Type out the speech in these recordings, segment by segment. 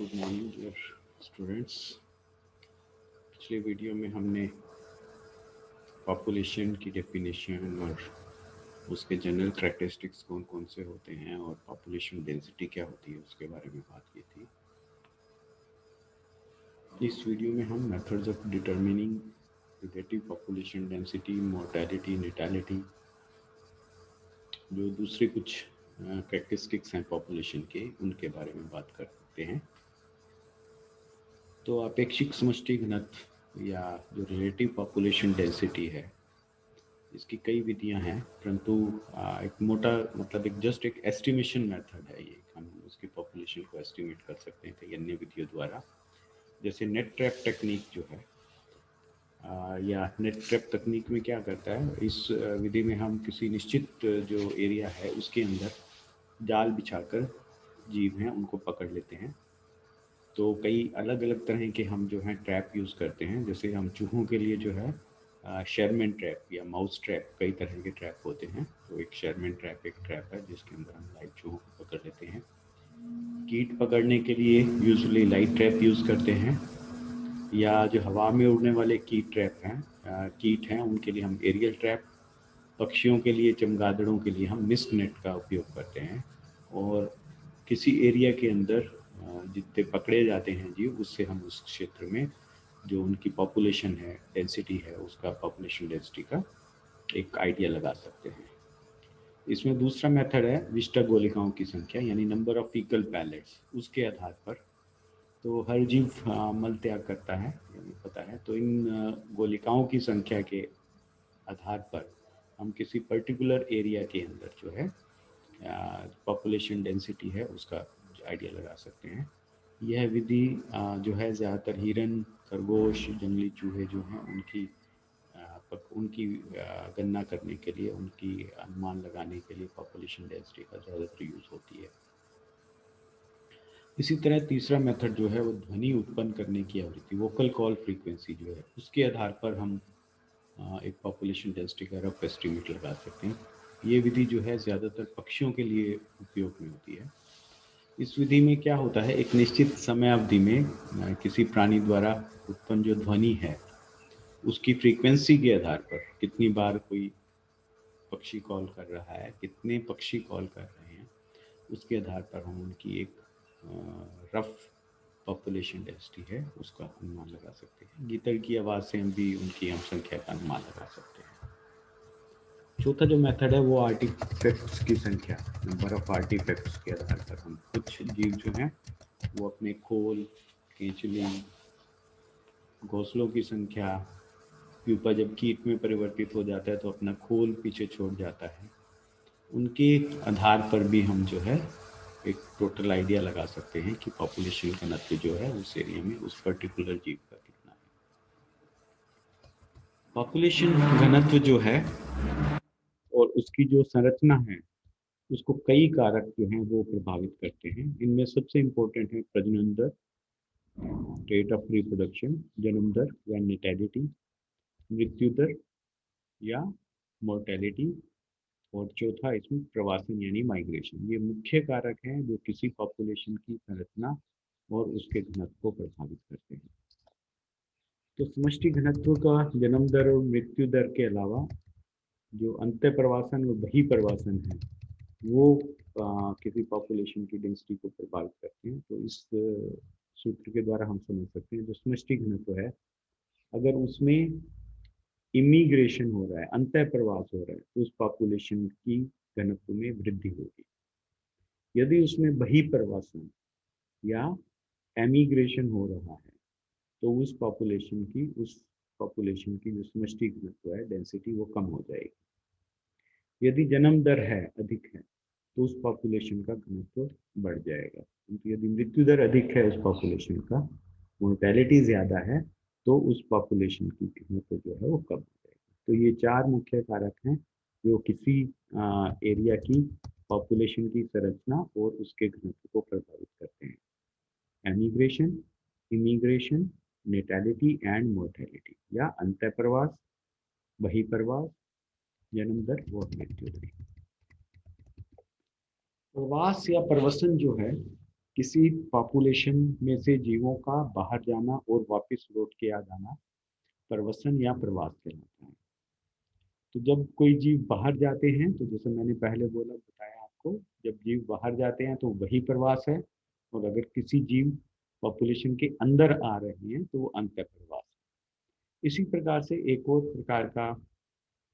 Good morning dear students. पिछले video में हमने पॉपुलेशन की डेफिनेशन और उसके जनरल करैक्टरिस्टिक्स कौन कौन से होते हैं और पॉपुलेशन डेंसिटी क्या होती है उसके बारे में बात की थी। इस वीडियो में हम methods of determining relative population density, mortality, natality, जो दूसरे कुछ करैक्टरिस्टिक्स हैं पॉपुलेशन के, उनके बारे में बात कर सकते हैं। तो अपेक्षिक समष्टि घनत्व या जो रिलेटिव पॉपुलेशन डेंसिटी है, इसकी कई विधियां हैं, परंतु एक मोटा मतलब एक जस्ट एक एस्टिमेशन मेथड है ये। हम उसकी पॉपुलेशन को एस्टिमेट कर सकते हैं कई अन्य विधियों द्वारा, जैसे नेट ट्रैप टेक्निक जो है। या नेट ट्रैप तकनीक में क्या करता है, इस विधि में हम किसी निश्चित जो एरिया है उसके अंदर जाल बिछाकर जीव हैं उनको पकड़ लेते हैं। तो कई अलग अलग तरह के हम जो हैं ट्रैप यूज़ करते हैं। जैसे हम चूहों के लिए जो है शेरमैन ट्रैप या माउस ट्रैप, कई तरह के ट्रैप होते हैं। तो एक शेरमैन ट्रैप एक ट्रैप है जिसके अंदर हम लाइव चूहों को पकड़ लेते हैं। कीट पकड़ने के लिए यूजुअली लाइट ट्रैप यूज़ करते हैं, या जो हवा में उड़ने वाले कीट ट्रैप हैं, कीट हैं, उनके लिए हम एरियल ट्रैप। पक्षियों के लिए, चमगादड़ों के लिए हम मिस्ट नेट का उपयोग करते हैं। और किसी एरिया के अंदर जितने पकड़े जाते हैं जीव, उससे हम उस क्षेत्र में जो उनकी पॉपुलेशन है, डेंसिटी है, उसका पॉपुलेशन डेंसिटी का एक आइडिया लगा सकते हैं। इसमें दूसरा मेथड है विस्टर गोलिकाओं की संख्या, यानी नंबर ऑफ फीकल पैलेट्स। उसके आधार पर तो हर जीव मल त्याग करता है, यानी पता है। तो इन गोलिकाओं की संख्या के आधार पर हम किसी पर्टिकुलर एरिया के अंदर जो है पॉपुलेशन डेंसिटी है उसका आइडिया लगा सकते हैं। यह विधि जो है ज़्यादातर हिरन, खरगोश, जंगली चूहे जो हैं उनकी गणना करने के लिए, उनकी अनुमान लगाने के लिए पॉपुलेशन डेंसिटी का ज़्यादातर यूज़ होती है। इसी तरह तीसरा मेथड जो है वो ध्वनि उत्पन्न करने की आवृत्ति, वोकल कॉल फ्रीक्वेंसी जो है, उसके आधार पर हम एक पॉपुलेशन डेंसिटी का रफ एस्टिमेट लगा सकते हैं। ये विधि जो है ज़्यादातर पक्षियों के लिए उपयोग में होती है। इस विधि में क्या होता है, एक निश्चित समय अवधि में किसी प्राणी द्वारा उत्पन्न जो ध्वनि है उसकी फ्रीक्वेंसी के आधार पर, कितनी बार कोई पक्षी कॉल कर रहा है, कितने पक्षी कॉल कर रहे हैं, उसके आधार पर हम उनकी एक रफ पॉपुलेशन डेंसिटी है उसका अनुमान लगा सकते हैं। गीतड़ की आवाज़ से हम भी उनकी हम संख्या का अनुमान लगा सकते हैं। चौथा जो मेथड है वो आर्टिफैक्ट्स की संख्या, नंबर ऑफ आर्टिफैक्ट्स के आधार पर हम कुछ जीव जो हैं वो अपने खोल, केंचुली, घोंसलों की संख्या, प्यूपा जब कीट में परिवर्तित हो जाता है तो अपना खोल पीछे छोड़ जाता है, उनके आधार पर भी हम जो है एक टोटल आइडिया लगा सकते हैं कि पॉपुलेशन घनत्व जो है उस एरिया में उस पर्टिकुलर जीव का कितना है। पॉपुलेशन घनत्व जो है और उसकी जो संरचना है, उसको कई कारक जो हैं वो प्रभावित करते हैं। इनमें सबसे इम्पोर्टेंट है प्रजनन दर, रेट ऑफ रिप्रोडक्शन, जन्म दर या नेटेलिटी, मृत्यु दर या मोर्टेलिटी, और चौथा इसमें प्रवासन यानी माइग्रेशन। ये मुख्य कारक हैं जो किसी पॉपुलेशन की संरचना और उसके घनत्व को प्रभावित करते हैं। तो समष्टि घनत्व का जन्म दर और मृत्यु दर के अलावा जो अंत्य प्रवासन और बही प्रवासन है वो किसी पॉपुलेशन की डेंसिटी को प्रभावित करते हैं। तो इस सूत्र के द्वारा हम समझ सकते हैं जो समष्टि घनत्व है, अगर उसमें इमिग्रेशन हो रहा है, अंतः प्रवास हो रहा है, तो उस पॉपुलेशन की घनत्व में वृद्धि होगी। यदि उसमें बहिर्प्रवासन या एमिग्रेशन हो रहा है तो उस पॉपुलेशन की जो समष्टि घनत्व है, डेंसिटी, वो कम हो जाएगी। यदि जन्म दर है अधिक है तो उस पॉपुलेशन का घनत्व बढ़ जाएगा, क्योंकि यदि मृत्यु दर अधिक है उस पॉपुलेशन का, मोर्टेलिटी ज़्यादा है, तो उस पॉपुलेशन की घनत्व जो है वो कम हो जाएगी। तो ये चार मुख्य कारक हैं जो किसी एरिया की पॉपुलेशन की संरचना और उसके घनत्व को प्रभावित करते हैं: emigration, immigration, natality and mortality, या अंतःप्रवास, बहिर्प्रवास, जन्म दर और मृत्यु दर। प्रवास या प्रवसन जो है किसी पॉपुलेशन में से जीवों का बाहर जाना और वापस लौट के आ जाना प्रवसन या प्रवास कहलाता है। तो जब कोई जीव बाहर जाते हैं, तो जैसे मैंने पहले बोला बताया आपको, जब जीव बाहर जाते हैं तो वही प्रवास है, और अगर किसी जीव पॉपुलेशन के अंदर आ रहे हैं तो वो अंत प्रवास है। इसी प्रकार से एक और प्रकार का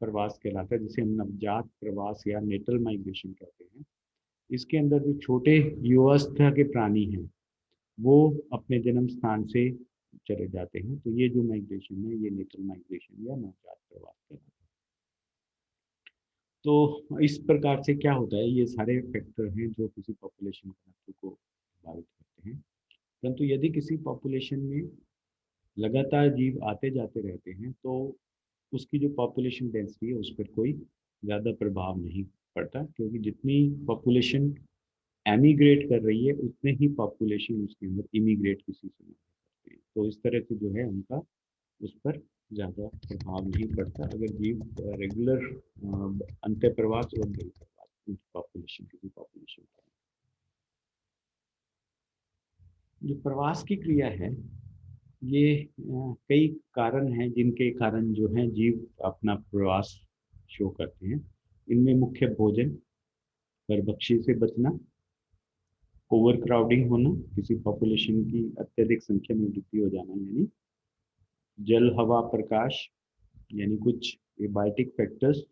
प्रवास कहलाता है जिसे हम नवजात प्रवास या नेटल माइग्रेशन कहते हैं। इसके अंदर जो छोटे युवावस्था के प्राणी हैं वो अपने जन्म स्थान से चले जाते हैं, तो ये जो माइग्रेशन है ये नेटल माइग्रेशन या नवजात प्रवास कहलाता है। तो इस प्रकार से क्या होता है, ये सारे फैक्टर हैं जो किसी पॉपुलेशन घनत्व को प्रभावित करते हैं। परंतु यदि किसी पॉपुलेशन में लगातार जीव आते जाते रहते हैं तो उसकी जो पॉपुलेशन डेंसिटी है उस पर कोई ज़्यादा प्रभाव नहीं पड़ता, क्योंकि जितनी पॉपुलेशन एमिग्रेट कर रही है उतने ही पॉपुलेशन उसके अंदर इमिग्रेट किसी समय करती है। तो इस तरह से जो है उनका उस पर ज़्यादा प्रभाव नहीं पड़ता अगर जीव रेगुलर अंत्य प्रवास और जल प्रवास पॉपुलेशन किसी पॉपुलेशन का। जो प्रवास की क्रिया है ये कई कारण हैं जिनके कारण जो है जीव अपना प्रवास शो करते हैं। इनमें मुख्य भोजन, परभक्षी से बचना, ओवर क्राउडिंग होना, किसी पॉपुलेशन की अत्यधिक संख्या में वृद्धि हो जाना, यानी जल हवा प्रकाश, यानी कुछ बायोटिक फैक्टर्स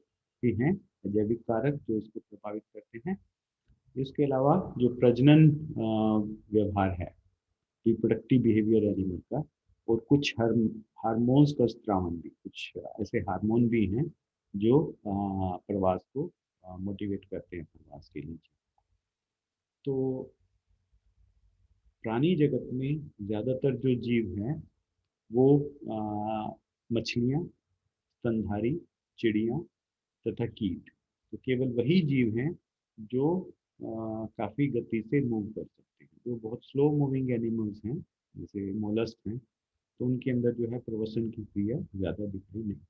भी हैं, जैविक कारक जो इसको प्रभावित करते हैं। इसके अलावा जो प्रजनन व्यवहार है, रिप्रोडक्टिव बिहेवियर एनिमल का, और कुछ हार्मोन्स का स्त्रावन भी, कुछ ऐसे हार्मोन भी हैं जो प्रवास को मोटिवेट करते हैं प्रवास के लिए। तो प्राणी जगत में ज़्यादातर जो जीव हैं वो मछलियाँ, स्तनधारी, चिड़िया तथा कीट। तो केवल वही जीव हैं जो काफ़ी गति से मूव कर सकते हैं। जो बहुत स्लो मूविंग एनिमल्स हैं जैसे मोलस्क हैं, तो उनके अंदर जो है प्रवसन की क्रिया ज़्यादा दिखाई नहीं।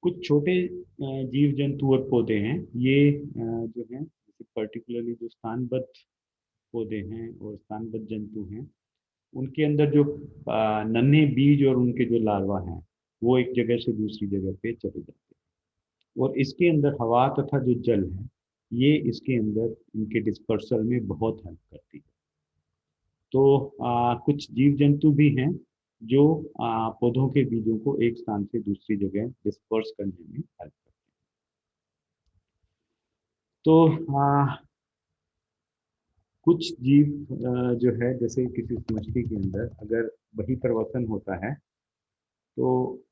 कुछ छोटे जीव जंतु और पौधे हैं, ये जो हैं जैसे पर्टिकुलरली जो स्थानबद्ध पौधे हैं और स्थानबद्ध जंतु हैं, उनके अंदर जो नन्हे बीज और उनके जो लार्वा हैं वो एक जगह से दूसरी जगह पे चले जाते हैं, और इसके अंदर हवा तथा जो जल है ये इसके अंदर इनके डिस्पर्सल में बहुत हेल्प करती है। तो कुछ जीव जंतु भी हैं जो पौधों के बीजों को एक स्थान से दूसरी जगह डिस्पर्स करने में हेल्प करते हैं। तो कुछ जीव जो है जैसे किसी मछली के अंदर अगर वही परिवर्तन होता है तो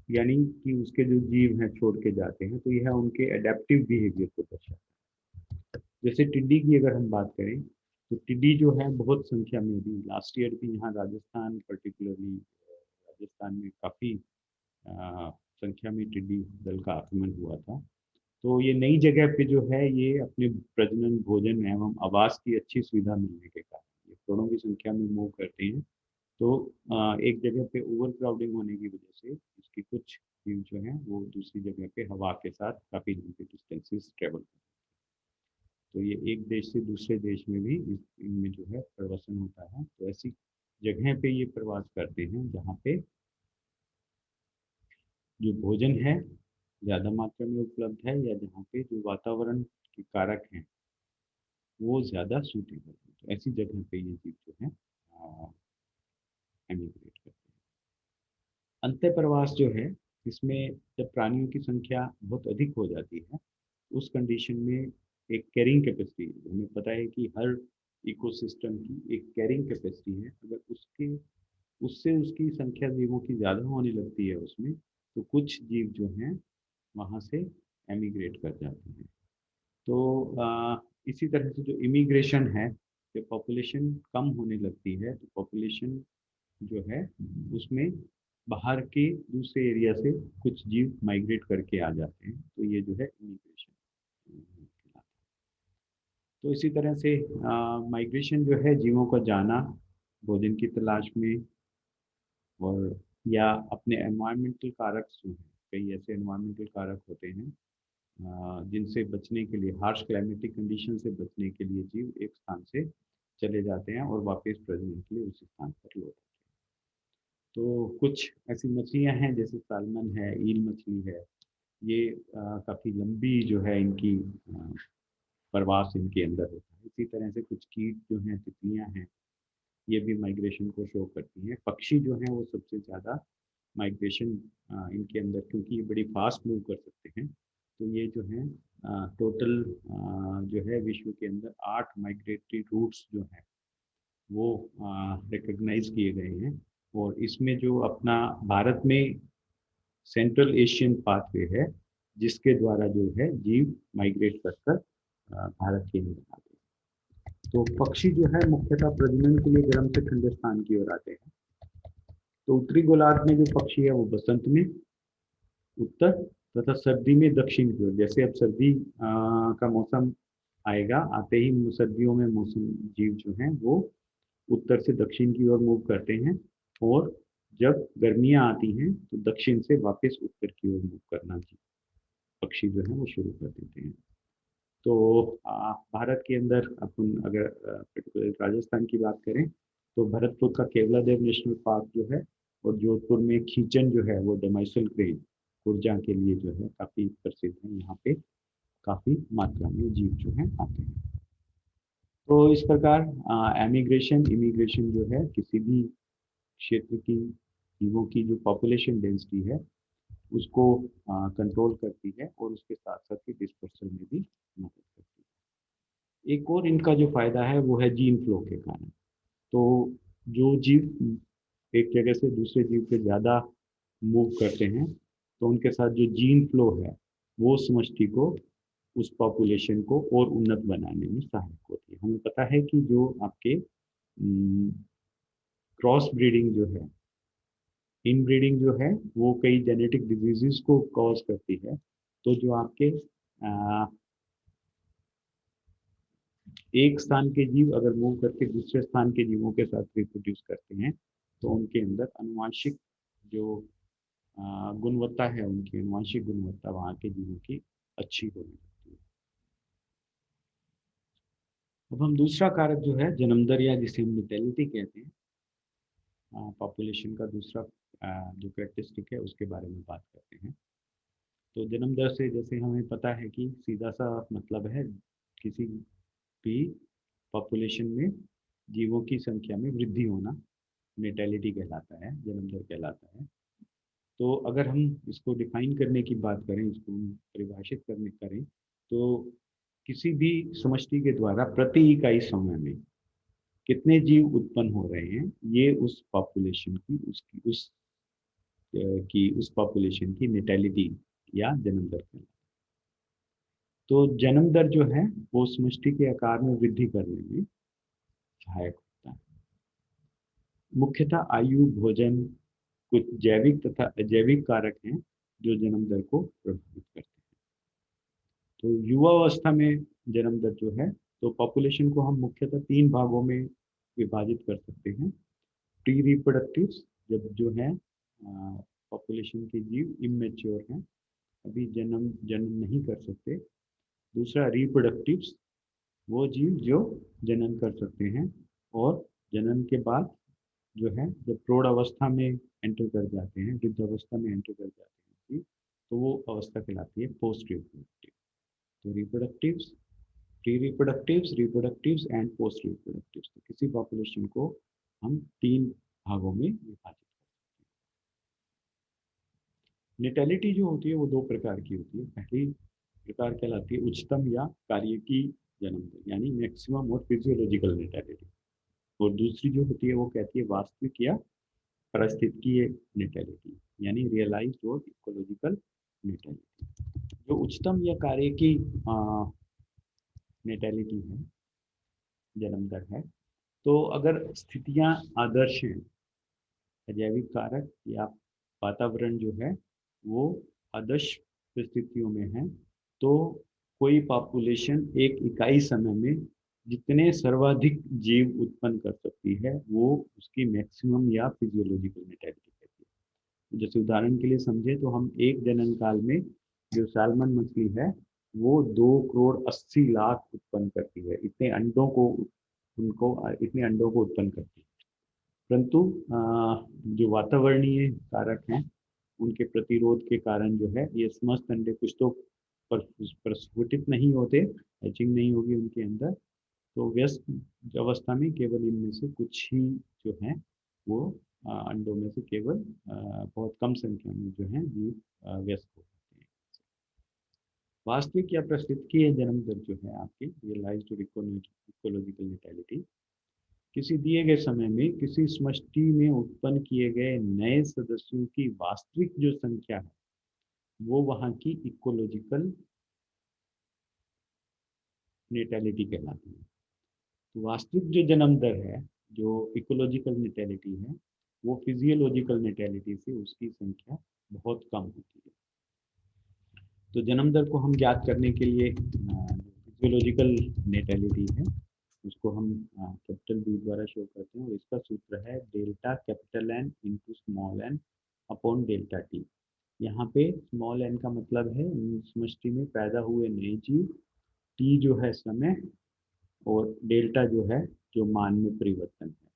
यानी कि उसके जो जीव हैं छोड़ के जाते हैं, तो यह उनके एडेप्टिव बिहेवियर को दर्शाता है। जैसे टिड्डी की अगर हम बात करें तो टिड्डी जो है बहुत संख्या में भी लास्ट ईयर भी यहाँ राजस्थान पर्टिकुलरली राजस्थान में काफ़ी संख्या में टिड्डी दल का आक्रमण हुआ था। तो ये नई जगह पे जो है ये अपने प्रजनन, भोजन एवं आवास की अच्छी सुविधा मिलने के कारण ये करोड़ों की संख्या में मूव करते हैं। तो एक जगह पे ओवर क्राउडिंग होने की वजह से इसकी कुछ जीव जो हैं वो दूसरी जगह पे हवा के साथ काफ़ी लंबी डिस्टेंसेस ट्रेवल करते हैं। तो ये एक देश से दूसरे देश में भी इनमें जो है प्रवासन होता है। तो ऐसी जगह पे ये प्रवास करते हैं जहाँ पे जो भोजन है ज़्यादा मात्रा में उपलब्ध है, या जहाँ पे जो वातावरण के कारक हैं वो ज़्यादा सूटेबल है। तो ऐसी जगह पे ये जीव जो है एमिग्रेट करते हैं। अंत्य प्रवास जो है इसमें जब प्राणियों की संख्या बहुत अधिक हो जाती है उस कंडीशन में एक कैरिंग कैपेसिटी, हमें पता है कि हर इकोसिस्टम की एक कैरिंग कैपेसिटी है, अगर उसके उससे उसकी संख्या जीवों की ज़्यादा होने लगती है उसमें, तो कुछ जीव जो हैं वहाँ से एमिग्रेट कर जाते हैं। तो इसी तरह से जो इमिग्रेशन है, जब पॉपुलेशन कम होने लगती है तो पॉपुलेशन जो है उसमें बाहर के दूसरे एरिया से कुछ जीव माइग्रेट करके आ जाते हैं, तो ये जो है इमिग्रेशन। तो इसी तरह से माइग्रेशन जो है जीवों का जाना भोजन की तलाश में, और या अपने एनवायरमेंटल कारक जो हैं, कई ऐसे एनवायरमेंटल कारक होते हैं जिनसे बचने के लिए, हार्श क्लाइमेटिक कंडीशन से बचने के लिए जीव एक स्थान से चले जाते हैं और वापस प्रजनन के लिए उस स्थान पर लौट आते हैं। तो कुछ ऐसी मछलियां हैं जैसे सालमन है, ईल मछली है, ये काफ़ी लंबी जो है इनकी प्रवास इनके अंदर होता है। इसी तरह से कुछ कीट जो हैं, तितलियां हैं, ये भी माइग्रेशन को शो करती हैं। पक्षी जो हैं वो सबसे ज़्यादा माइग्रेशन इनके अंदर, क्योंकि ये बड़ी फास्ट मूव कर सकते हैं, तो ये जो है टोटल जो है विश्व के अंदर 8 माइग्रेटरी रूट्स जो हैं वो रिकग्नाइज किए गए हैं। और इसमें जो अपना भारत में सेंट्रल एशियन पाथवे है, जिसके द्वारा जो है जीव माइग्रेट कर कर भारत के अंदर आते हैं। तो पक्षी जो है मुख्यतः प्रजनन के लिए गर्म से ठंडे स्थान की ओर आते हैं। तो उत्तरी गोलार्ध में जो पक्षी है वो बसंत में उत्तर तथा सर्दी में दक्षिण की ओर, जैसे अब सर्दी का मौसम आएगा, आते ही सर्दियों में मौसम जीव जो हैं वो उत्तर से दक्षिण की ओर मूव करते हैं, और जब गर्मियां आती हैं तो दक्षिण से वापस उत्तर की ओर मूव करना जी पक्षी जो है वो शुरू कर देते हैं। तो भारत के अंदर अपन अगर पर्टिकुलर राजस्थान की बात करें तो भरतपुर का केवलादेव नेशनल पार्क जो है, और जोधपुर में खींचन जो है वो डेमाइसल क्रेन ऊर्जा के लिए जो है काफ़ी प्रसिद्ध है। यहाँ पे काफ़ी मात्रा में जीव जो है आते हैं। तो इस प्रकार एमिग्रेशन इमिग्रेशन जो है किसी भी क्षेत्र की जीवों की जो पॉपुलेशन डेंसिटी है उसको कंट्रोल करती है, और उसके साथ साथ ही डिस्पर्सल में भी मदद करती है। एक और इनका जो फायदा है वो है जीन फ्लो के कारण। तो जो जीव एक जगह से दूसरे जीव पे ज़्यादा मूव करते हैं, तो उनके साथ जो जीन फ्लो है वो समष्टि को, उस पॉपुलेशन को और उन्नत बनाने में सहायक होती है। हमें पता है कि जो आपके क्रॉस ब्रीडिंग जो है, इनब्रीडिंग जो है वो कई जेनेटिक डिजीजेस को कॉज करती है। तो जो आपके एक स्थान के जीव अगर मूव करके दूसरे स्थान के जीवों के साथ रिप्रोड्यूस करते हैं, तो उनके अंदर आनुवांशिक जो गुणवत्ता है, उनकी आनुवांशिक गुणवत्ता वहाँ के जीवों की अच्छी होने लगती है। अब हम दूसरा कारक जो है जन्म दर, या जिसे हम निटेलिटी कहते हैं, पॉपुलेशन का दूसरा जो कैरेक्टरिस्टिक है उसके बारे में बात करते हैं। तो जन्म दर से जैसे हमें पता है कि सीधा सा मतलब है किसी भी पॉपुलेशन में जीवों की संख्या में वृद्धि होना, नेटेलिटी कहलाता है, जन्म दर कहलाता है। तो अगर हम इसको डिफाइन करने की बात करें, इसको हम परिभाषित करने करें, तो किसी भी समष्टि के द्वारा प्रति इकाई समय में कितने जीव उत्पन्न हो रहे हैं, ये उस पॉपुलेशन की, उसकी उस पॉपुलेशन की नेटेलिटी या जन्म दर कहलाता है। तो जन्म दर जो है वो समष्टि के आकार में वृद्धि करने में सहायक होता है। मुख्यतः आयु, भोजन, कुछ जैविक तथा अजैविक कारक हैं जो जन्म दर को प्रभावित करते हैं। तो युवा अवस्था में जन्म दर जो है, तो पॉपुलेशन को हम मुख्यतः 3 भागों में विभाजित कर सकते हैं। प्री रिप्रोडक्टिव, जब जो है पॉपुलेशन के जीव इमेच्योर हैं, अभी जन्म नहीं कर सकते। दूसरा रिप्रोडक्टिव, वो जीव जो जनन कर सकते हैं, और जनन के बाद जो है जब प्रौढ़ अवस्था में एंटर कर जाते हैं, वृद्ध अवस्था में एंटर कर जाते हैं जीव, तो वो अवस्था कहलाती है पोस्ट रिप्रोडक्टिव। तो रिप्रोडक्टिव्स, प्री रिप्रोडक्टिव्स, रिप्रोडक्टिव्स एंड पोस्ट रिप्रोडक्टिव्स, तो किसी पॉपुलेशन को हम 3 भागों में विभाजित। नेटेलिटी जो होती है वो 2 प्रकार की होती है। पहली प्रकार कहलाती है उच्चतम या कार्य की जन्म दर, यानी मैक्सिमम और फिजियोलॉजिकल नेटेलिटी। और दूसरी जो होती है वो कहती है वास्तविक या पारिस्थितिकीय नेटेलिटी, यानी रियलाइज्ड और इकोलॉजिकल नेटेलिटी। जो उच्चतम या कार्य की नेटेलिटी है, जन्म दर है, तो अगर स्थितियां आदर्श हैं, अजैविक कारक या वातावरण जो है वो आदर्श परिस्थितियों में है, तो कोई पॉपुलेशन एक इकाई समय में जितने सर्वाधिक जीव उत्पन्न कर सकती है वो उसकी मैक्सिमम या फिजियोलॉजिकल नेटेलिटी कहती है। जैसे उदाहरण के लिए समझे तो हम एक जनन काल में जो सैल्मन मछली है वो 2 करोड़ 80 लाख उत्पन्न करती है। इतने अंडों को उत्पन्न करती है। परंतु जो वातावरणीय कारक हैं उनके प्रतिरोध के कारण जो है ये समस्त अंडे कुछ तो प्रस्फुटित नहीं होते, हैचिंग नहीं होगी उनके अंदर। तो व्यस्त अवस्था में केवल इनमें से कुछ ही जो है वो अंडों में से केवल बहुत कम संख्या में जो है जीव व्यस्त हो जाते हैं। वास्तविक या प्रस्थितिकीय जन्म दर जो है आपकी रियलाइज्ड इकोलॉजिकल मोर्टेलिटी, किसी दिए गए समय में किसी समष्टि में उत्पन्न किए गए नए सदस्यों की वास्तविक जो संख्या है वो वहाँ की इकोलॉजिकल नेटेलिटी कहलाती है। तो वास्तविक जो जन्म दर है, जो इकोलॉजिकल नेटेलिटी है, वो फिजियोलॉजिकल नेटेलिटी से उसकी संख्या बहुत कम होती है। तो जन्म दर को हम ज्ञात करने के लिए फिजियोलॉजिकल नेटेलिटी है उसको हम कैपिटल बी द्वारा शो करते हैं, और इसका सूत्र है delta capital N into small N upon delta T. यहाँ पे स्मॉल एन का मतलब है समष्टि में पैदा हुए नए जीव, टी जो है समय, और डेल्टा जो है जो मान में परिवर्तन है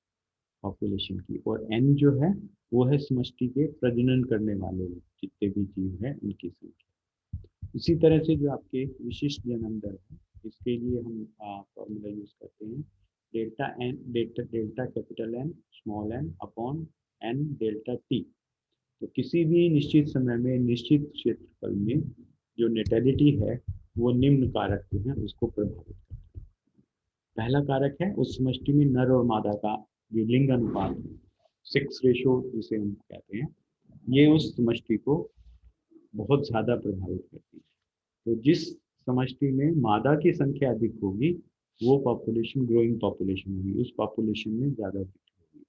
पॉपुलेशन की, और एन जो है वो है समष्टि के प्रजनन करने वाले जितने भी जीव हैं उनकी संख्या। इसी तरह से जो आपके विशिष्ट जन्म दर है इसके लिए हम फॉर्मूला यूज करते हैं delta capital N small N upon N delta T. तो किसी भी निश्चित समय में निश्चित क्षेत्रफल में जो नेटेलिटी है वो निम्न कारक जो है उसको प्रभावित करता है। पहला कारक है उस समष्टि में नर और मादा का जो लिंग अनुपात है, सेक्स रेशो जिसे हम कहते हैं, ये उस समष्टि को बहुत ज्यादा प्रभावित करती है। तो जिस समष्टि में मादा की संख्या अधिक होगी वो पॉपुलेशन ग्रोइंग पॉपुलेशन होगी, उस पॉपुलेशन में ज्यादा वृद्धि होगी।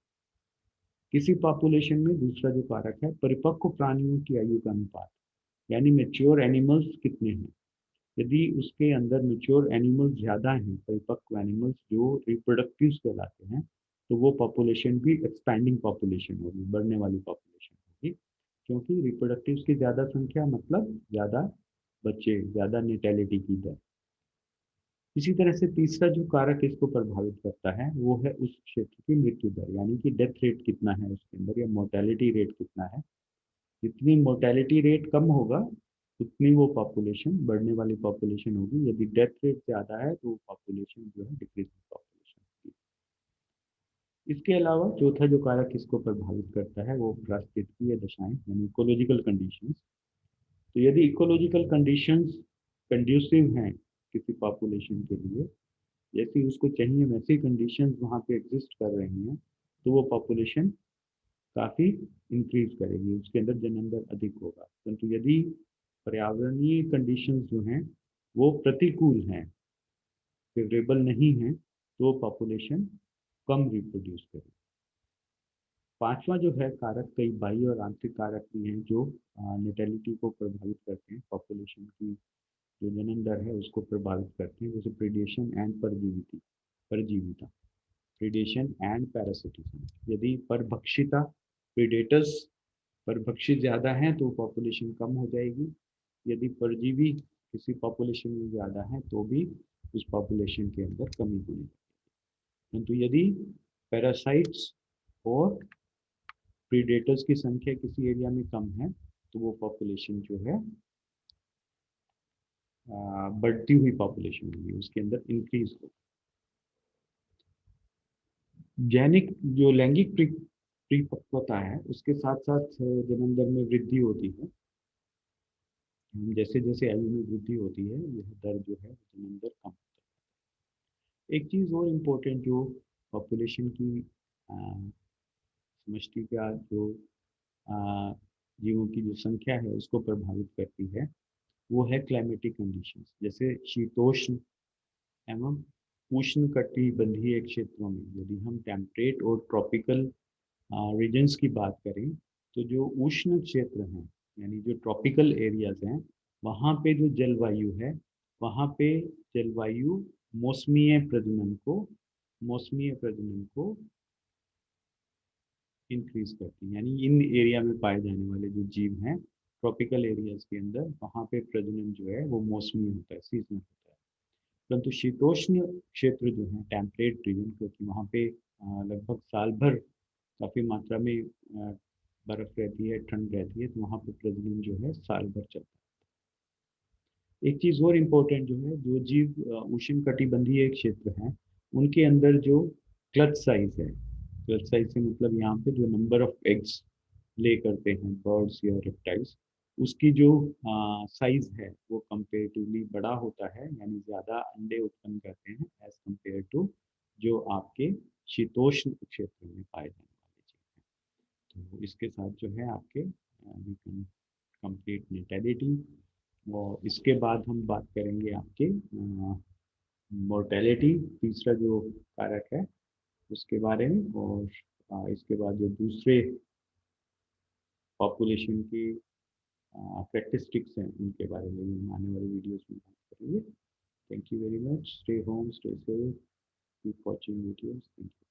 किसी पॉपुलेशन में दूसरा जो कारक है परिपक्व प्राणियों की आयु का अनुपात, यानी मेच्योर एनिमल्स कितने हैं। यदि उसके अंदर मेच्योर एनिमल्स ज़्यादा हैं, परिपक्व एनिमल्स जो रिप्रोडक्टिव कहलाते हैं, तो वो पॉपुलेशन भी एक्सपैंडिंग पॉपुलेशन होगी, बढ़ने वाली पॉपुलेशन होगी, क्योंकि रिप्रोडक्टिव की ज़्यादा संख्या मतलब ज़्यादा बच्चे, ज़्यादा नेटेलिटी की दर। इसी तरह से तीसरा जो कारक इसको प्रभावित करता है वो है उस क्षेत्र की मृत्यु दर, यानी कि डेथ रेट कितना है उसके अंदर, या मोर्टेलिटी रेट कितना है। जितनी मोर्टेलिटी रेट कम होगा उतनी वो पॉपुलेशन बढ़ने वाली पॉपुलेशन होगी, यदि डेथ रेट ज़्यादा है तो पॉपुलेशन जो है डिक्रीजिंग पॉपुलेशन होगी। इसके अलावा चौथा जो कारक इसको प्रभावित करता है वो पारिस्थितिकीय दशाएं यानी इकोलॉजिकल कंडीशंस। तो यदि इकोलॉजिकल कंडीशंस कंड्यूसिव हैं किसी पॉपुलेशन के लिए, जैसी उसको चाहिए वैसी कंडीशंस वहाँ पे एग्जिस्ट कर रही हैं, तो वो पॉपुलेशन काफ़ी इंक्रीज करेगी, उसके अंदर जन्म दर अधिक होगा। परंतु यदि पर्यावरणीय कंडीशंस जो हैं वो प्रतिकूल हैं, फेवरेबल नहीं हैं, तो पॉपुलेशन कम रिप्रोड्यूस करेगी। पांचवा जो है कारक, कई बाह्य और आंतरिक कारक भी हैं जो नेटेलिटी को प्रभावित करते हैं, पॉपुलेशन की जो जन्म दर है उसको प्रभावित करते हैं, जैसे प्रीडेशन एंड परजीविता, प्रीडेशन एंड पैरासिटिज्म। यदि परभक्षिता, प्रीडेटर्स, परभक्षी ज़्यादा हैं तो पॉपुलेशन कम हो जाएगी। यदि परजीवी किसी पॉपुलेशन में ज़्यादा है तो भी उस पॉपुलेशन के अंदर कमी होगी। परंतु यदि पैरासाइट्स और प्रीडेटर्स की संख्या किसी एरिया में कम है तो वो पॉपुलेशन जो है बढ़ती हुई पॉपुलेशन होगी, उसके अंदर इंक्रीज होगी। जैनिक जो लैंगिक परिपक्वता है उसके साथ साथ जन्म दर में वृद्धि होती है। जैसे जैसे आयु में वृद्धि होती है यह दर जो है जन्म दर कम होता है। एक चीज़ और इम्पोर्टेंट जो पॉपुलेशन की समष्टि का जो अ, जीवों की जो संख्या है उसको प्रभावित करती है वो है क्लाइमेटिक कंडीशंस, जैसे शीतोष्ण एवं उष्णकटिबंधीय क्षेत्रों में। यदि हम टेम्परेट और ट्रॉपिकल रीजन्स की बात करें तो जो उष्ण क्षेत्र हैं यानी जो ट्रॉपिकल एरियाज हैं वहाँ पे जो जलवायु है वहाँ पे जलवायु मौसमीय प्रजनन को मौसमीय प्रजनन को इंक्रीज करती है, यानी इन एरिया में पाए जाने वाले जो जीव हैं ट्रॉपिकल एरियाज के अंदर, वहाँ पे प्रजनन जो है वो मौसमी होता है, सीजनल होता है। परंतु शीतोष्ण क्षेत्र जो है, टेम्परेट रीजन, क्योंकि वहाँ पे लगभग साल भर काफ़ी मात्रा में बर्फ रहती है, ठंड रहती है, तो वहाँ पे प्रजनन जो है साल भर चलता है। एक चीज़ और इम्पोर्टेंट जो है, जो जीव उष्ण कटिबंधीय क्षेत्र हैं, उनके अंदर जो क्लच साइज है, क्लच साइज से मतलब यहाँ पे जो नंबर ऑफ एग्स ले करते हैं बर्ड्स या रेप्टाइल्स, उसकी जो साइज है वो कंपेरेटिवली बड़ा होता है, यानी ज़्यादा अंडे उत्पन्न करते हैं एज कम्पेयर टू जो आपके शीतोष्ण क्षेत्र में पाए जाने वाले जीव हैं। तो इसके साथ जो है आपके वी कैन कंप्लीट नेटेलिटी। और इसके बाद हम बात करेंगे आपके मोर्टेलिटी, तीसरा जो कारक है उसके बारे में। और इसके बाद जो दूसरे पॉपुलेशन की स्टैटिस्टिक्स हैं उनके बारे में भी आने वाली वीडियोस में बात करेंगे। Thank you very much, stay home, stay safe, keep watching videos. Thank you.